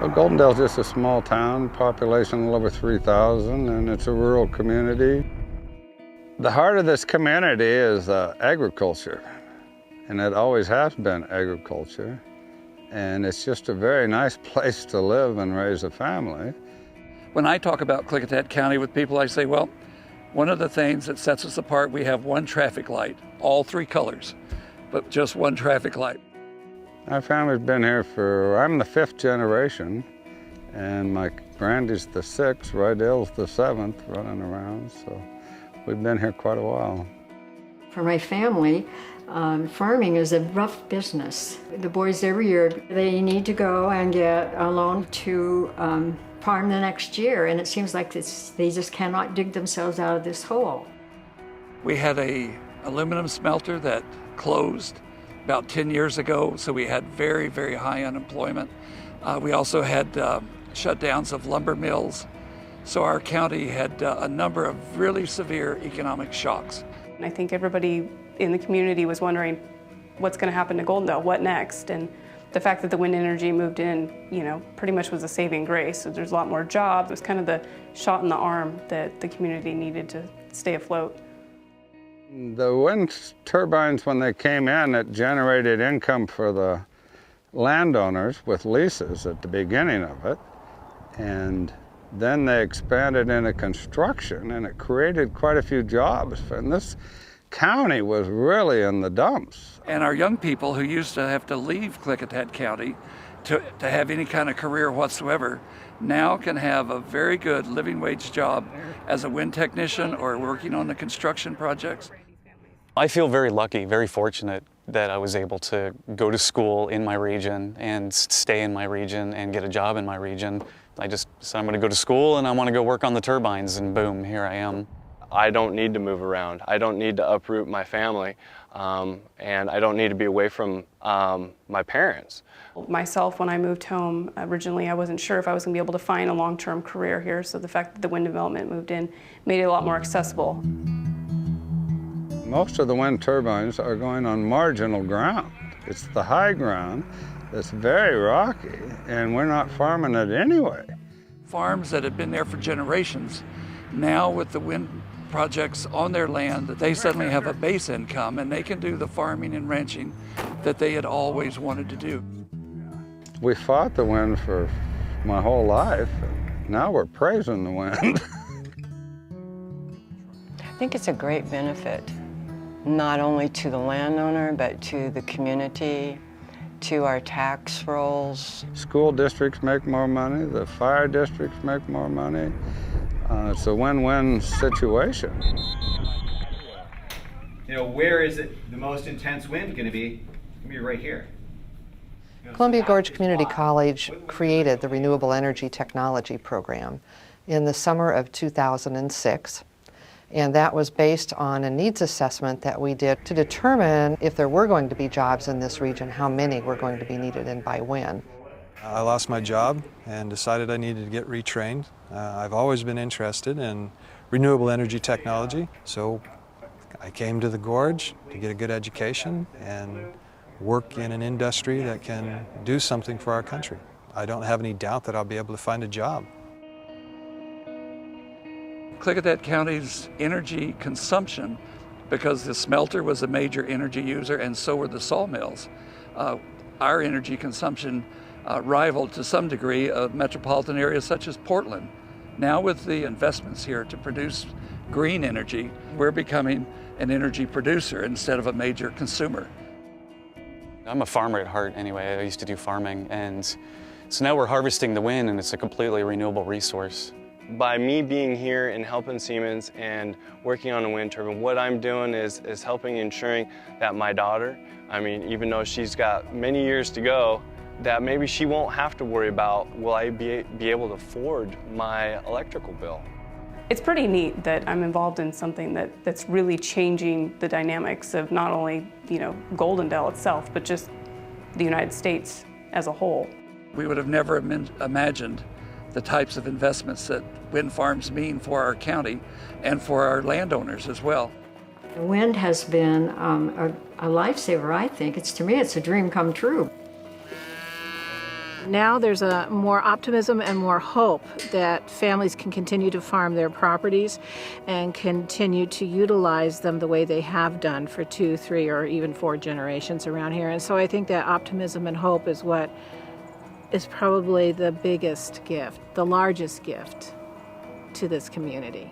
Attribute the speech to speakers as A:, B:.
A: Well, Goldendale's just a small town, population a little over 3,000, and it's a rural community. The heart of this community is agriculture, and it always has been agriculture. And it's just a very nice place to live and raise a family.
B: When I talk about Klickitat County with people, I say, well, one of the things that sets us apart, we have one traffic light, all three colors, but just one traffic light.
A: Our family's been here I'm the 5th generation, and my Grandy's the 6th, Rydell's the 7th, running around, so we've been here quite a while.
C: For my family, farming is a rough business. The boys every year, they need to go and get a loan to farm the next year, and it seems like they just cannot dig themselves out of this hole.
B: We had a aluminum smelter that closed about 10 years ago, so we had very, very high unemployment. We also had shutdowns of lumber mills, so our county had a number of really severe economic shocks.
D: I think everybody in the community was wondering what's going to happen to Goldendale, what next? And the fact that the wind energy moved in, pretty much was a saving grace. So there's a lot more jobs. It was kind of the shot in the arm that the community needed to stay afloat.
A: The wind turbines, when they came in, it generated income for the landowners with leases at the beginning of it. And then they expanded into construction, and it created quite a few jobs. And this county was really in the dumps.
B: And our young people who used to have to leave Klickitat County to have any kind of career whatsoever now can have a very good living wage job as a wind technician or working on the construction projects.
E: I feel very lucky, very fortunate that I was able to go to school in my region and stay in my region and get a job in my region. I just said I'm going to go to school and I want to go work on the turbines, and boom, here I am.
F: I don't need to move around. I don't need to uproot my family, and I don't need to be away from my parents.
D: Myself, when I moved home, originally I wasn't sure if I was going to be able to find a long-term career here, so the fact that the wind development moved in made it a lot more accessible.
A: Most of the wind turbines are going on marginal ground. It's the high ground that's very rocky, and we're not farming it anyway.
B: Farms that have been there for generations, now with the wind projects on their land, that they suddenly have a base income and they can do the farming and ranching that they had always wanted to do.
A: We fought the wind for my whole life, and now we're praising the wind.
G: I think it's a great benefit, not only to the landowner, but to the community, to our tax rolls.
A: School districts make more money, the fire districts make more money. It's a win-win situation.
H: Where is it the most intense wind going to be? It's going to be right here.
I: Columbia Gorge Community College created the Renewable Energy Technology Program in the summer of 2006. And that was based on a needs assessment that we did to determine if there were going to be jobs in this region, how many were going to be needed and by when.
J: I lost my job and decided I needed to get retrained. I've always been interested in renewable energy technology, so I came to the Gorge to get a good education and work in an industry that can do something for our country. I don't have any doubt that I'll be able to find a job.
B: Klickitat County's energy consumption, because the smelter was a major energy user and so were the sawmills, our energy consumption rivaled to some degree metropolitan areas such as Portland. Now with the investments here to produce green energy, we're becoming an energy producer instead of a major consumer.
E: I'm a farmer at heart anyway. I used to do farming, and so now we're harvesting the wind, and it's a completely renewable resource.
F: By me being here and helping Siemens and working on a wind turbine, what I'm doing is helping ensuring that my daughter, even though she's got many years to go, that maybe she won't have to worry about, will I be able to afford my electrical bill?
D: It's pretty neat that I'm involved in something that's really changing the dynamics of not only, Goldendale itself, but just the United States as a whole.
B: We would have never imagined the types of investments that wind farms mean for our county and for our landowners as well.
C: Wind has been a lifesaver, I think. To me, it's a dream come true.
K: Now there's a more optimism and more hope that families can continue to farm their properties and continue to utilize them the way they have done for 2, 3, or even 4 generations around here. And so I think that optimism and hope is what is probably the biggest gift, the largest gift to this community.